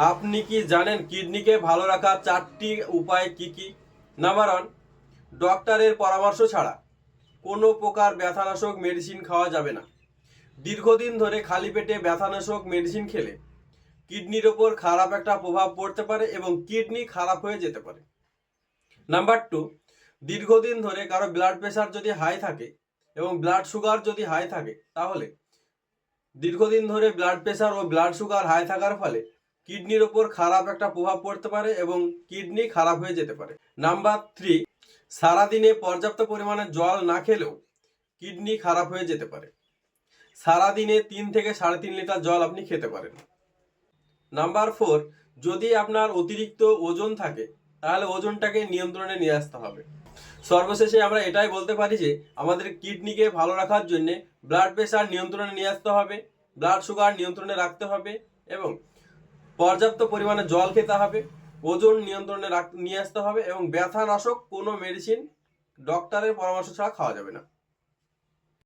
আপনি কি জানেন কিডনিকে ভালো রাখার 4টি উপায় কি কি? নাম্বার 1, ডক্টরের পরামর্শ ছাড়া কোনো প্রকার ব্যথানাশক মেডিসিন খাওয়া যাবে না। দীর্ঘদিন ধরে খালি পেটে ব্যথানাশক মেডিসিন খেলে কিডনির ওপর খারাপ একটা প্রভাব পড়তে পারে এবং কিডনি খারাপ হয়ে যেতে পারে। নাম্বার 2, দীর্ঘদিন ধরে কারো ব্লাড প্রেশার যদি হাই থাকে এবং ব্লাড সুগার যদি হাই থাকে, তাহলে দীর্ঘদিন ধরে ব্লাড প্রেশার ও ব্লাড সুগার হাই থাকার ফলে কিডনির ওপর খারাপ একটা প্রভাব পড়তে পারে এবং কিডনি খারাপ হয়ে যেতে পারে। নাম্বার 3, সারাদিনে পর্যাপ্ত পরিমাণে জল না খেলেও কিডনি খারাপ হয়ে যেতে পারে। সারাদিনে 3 থেকে 3.5 লিটার জল আপনি খেতে পারেন। নাম্বার 4, যদি আপনার অতিরিক্ত ওজন থাকে তাহলে ওজনটাকে নিয়ন্ত্রণে নিয়ে আসতে হবে। সর্বশেষে আমরা এটাই বলতে পারি যে আমাদের কিডনিকে ভালো রাখার জন্য ব্লাড প্রেশার নিয়ন্ত্রণে নিয়ে আসতে হবে, ব্লাড সুগার নিয়ন্ত্রণে রাখতে হবে এবং পর্যাপ্ত পরিমাণে জল খেতে হবে, ওজন নিয়ন্ত্রণে নিয়ে আসতে হবে এবং ব্যথানাশক কোনো মেডিসিন ডক্টরের পরামর্শ ছাড়া খাওয়া যাবে না।